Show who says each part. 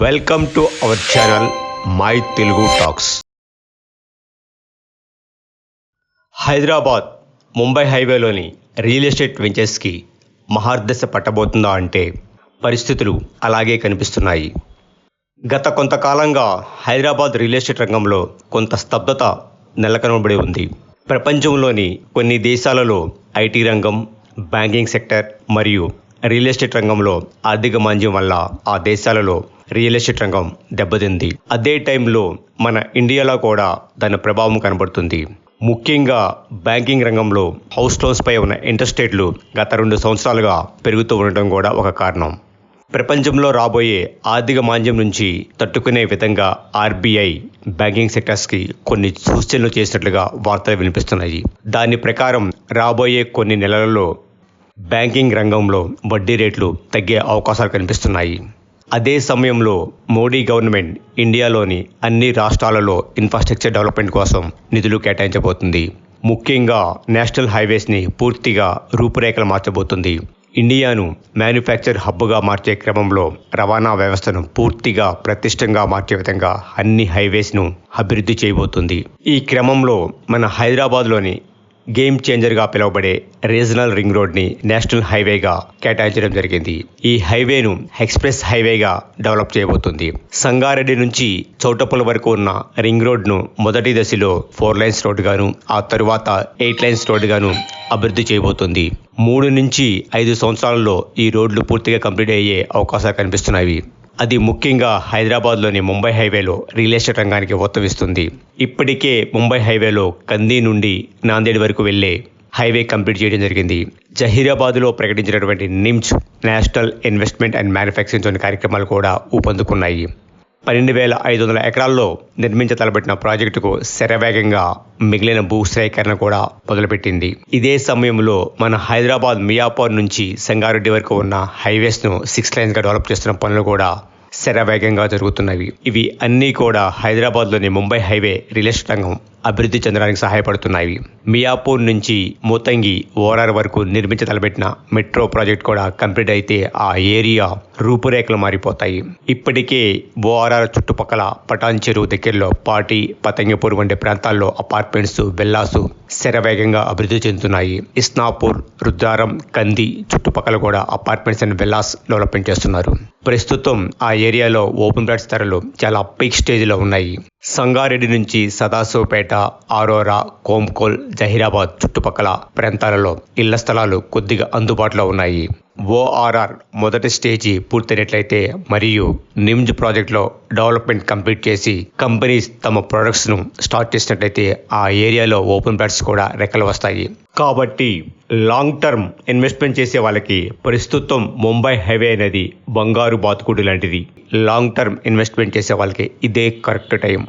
Speaker 1: Welcome to our channel my Telugu talks. Hyderabad Mumbai హైవేలోని real estate వెంచర్స్కి మహర్దశ పట్టబోతుందా అంటే పరిస్థితులు అలాగే కనిపిస్తున్నాయి. గత కొంతకాలంగా హైదరాబాద్ రియల్ ఎస్టేట్ రంగంలో కొంత స్తబ్దత నెలకొనబడి ఉంది. ప్రపంచంలోని కొన్ని దేశాలలో ఐటీ రంగం, బ్యాంకింగ్ సెక్టర్ మరియు రియల్ ఎస్టేట్ రంగంలో ఆర్థిక మాంద్యం వల్ల ఆ దేశాలలో రియల్ ఎస్టేట్ రంగం దెబ్బతింది. అదే టైంలో మన ఇండియాలో కూడా దాని ప్రభావం కనబడుతుంది. ముఖ్యంగా బ్యాంకింగ్ రంగంలో హౌస్ లోన్స్ పై ఉన్న ఇంట్రెస్ట్ రేట్లు గత 2 సంవత్సరాలుగా పెరుగుతూ ఉండటం కూడా ఒక కారణం. ప్రపంచంలో రాబోయే ఆర్థిక మాంద్యం నుంచి తట్టుకునే విధంగా ఆర్బీఐ బ్యాంకింగ్ సెక్టర్స్కి కొన్ని సూచనలు చేసినట్లుగా వార్తలు వినిపిస్తున్నాయి. దాని ప్రకారం రాబోయే కొన్ని నెలలలో బ్యాంకింగ్ రంగంలో వడ్డీ రేట్లు తగ్గే అవకాశాలు కనిపిస్తున్నాయి. అదే సమయంలో మోడీ గవర్నమెంట్ ఇండియాలోని అన్ని రాష్ట్రాలలో ఇన్ఫ్రాస్ట్రక్చర్ డెవలప్మెంట్ కోసం నిధులు కేటాయించబోతుంది. ముఖ్యంగా నేషనల్ హైవేస్ని పూర్తిగా రూపురేఖలు మార్చబోతుంది. ఇండియాను మ్యానుఫ్యాక్చర్ హబ్గా మార్చే క్రమంలో రవాణా వ్యవస్థను పూర్తిగా ప్రతిష్టంగా మార్చే విధంగా అన్ని హైవేస్ను అభివృద్ధి చేయబోతుంది. ఈ క్రమంలో మన హైదరాబాద్లోని గేమ్ చేంజర్గా పిలువబడే రీజనల్ రింగ్ రోడ్ని నేషనల్ హైవేగా కేటాయించడం జరిగింది. ఈ హైవేను ఎక్స్ప్రెస్ హైవేగా డెవలప్ చేయబోతుంది. సంగారెడ్డి నుంచి చౌటప్పల్ వరకు ఉన్న రింగ్ రోడ్ను మొదటి దశలో 4 లైన్స్ రోడ్ గాను, ఆ తరువాత 8 లైన్స్ రోడ్ గాను అభివృద్ధి చేయబోతుంది. 3 నుంచి 5 సంవత్సరాలలో ఈ రోడ్లు పూర్తిగా కంప్లీట్ అయ్యే అవకాశాలు కనిపిస్తున్నాయి. అది ముఖ్యంగా హైదరాబాద్లోని ముంబై హైవేలో రియల్ ఎస్టేట్ రంగానికి ఊతమిస్తుంది. ఇప్పటికే ముంబై హైవేలో కంది నుండి నాందేడ్ వరకు వెళ్లే హైవే కంప్లీట్ చేయడం జరిగింది. జహీరాబాద్లో ప్రకటించినటువంటి NIMS national investment and manufacturing zone కార్యక్రమాలు కూడా ఊపందుకున్నాయి. 12,500 ఎకరాల్లో నిర్మించతలబెట్టిన ప్రాజెక్టుకు శరవేగంగా మిగిలిన భూసేకరణ కూడా మొదలుపెట్టింది. ఇదే సమయంలో మన హైదరాబాద్ మియాపూర్ నుంచి సంగారెడ్డి వరకు ఉన్న హైవేస్ను 6 లైన్స్గా డెవలప్ చేస్తున్న పనులు కూడా శరవేగంగా జరుగుతున్నవి. ఇవి అన్నీ కూడా హైదరాబాద్లోని ముంబై హైవే రియల్ ఎస్టేట్ రంగం అభివృద్ధి చెందడానికి సహాయపడుతున్నాయి. మియాపూర్ నుంచి మోతంగి ఓఆర్ఆర్ వరకు నిర్మించతలబెట్టిన మెట్రో ప్రాజెక్ట్ కూడా కంప్లీట్ అయితే ఆ ఏరియా రూపురేఖలు మారిపోతాయి. ఇప్పటికే ఓఆర్ఆర్ చుట్టుపక్కల పటాన్ చెరువు దగ్గరలో పాటి, పతంగిపూర్ వంటి ప్రాంతాల్లో అపార్ట్మెంట్స్, విల్లాసు శరవేగంగా అభివృద్ధి చెందుతున్నాయి. ఇస్నాపూర్, రుద్రారం, కంది చుట్టుపక్కల కూడా అపార్ట్మెంట్స్ అండ్ విల్లాస్ డెవలప్మెంట్ చేస్తున్నారు. ప్రస్తుతం ఆ ఏరియాలో ఓపెన్ ప్లాట్స్ ధరలు చాలా పీక్ స్టేజ్లో ఉన్నాయి. సంగారెడ్డి నుంచి సదాశివపేట, ఆరోరా, కోంకోల్, జహీరాబాద్ చుట్టుపక్కల ప్రాంతాలలో ఇళ్ల స్థలాలు కొద్దిగా అందుబాటులో ఉన్నాయి. ఓఆర్ఆర్ మొదటి స్టేజీ పూర్తయినట్లయితే మరియు నిమ్జ్ ప్రాజెక్టులో డెవలప్మెంట్ కంప్లీట్ చేసి కంపెనీస్ తమ ప్రొడక్ట్స్ను స్టార్ట్ చేసినట్లయితే ఆ ఏరియాలో ఓపెన్ ప్లాట్స్ కూడా రెక్కలు వస్తాయి. కాబట్టి లాంగ్ టర్మ్ ఇన్వెస్ట్మెంట్ చేసే వాళ్ళకి ప్రస్తుతం ముంబై హైవే అనేది బంగారు బాతుకుడు లాంటిది. లాంగ్ టర్మ్ ఇన్వెస్ట్మెంట్ చేసే వాళ్ళకి ఇదే కరెక్ట్ టైం.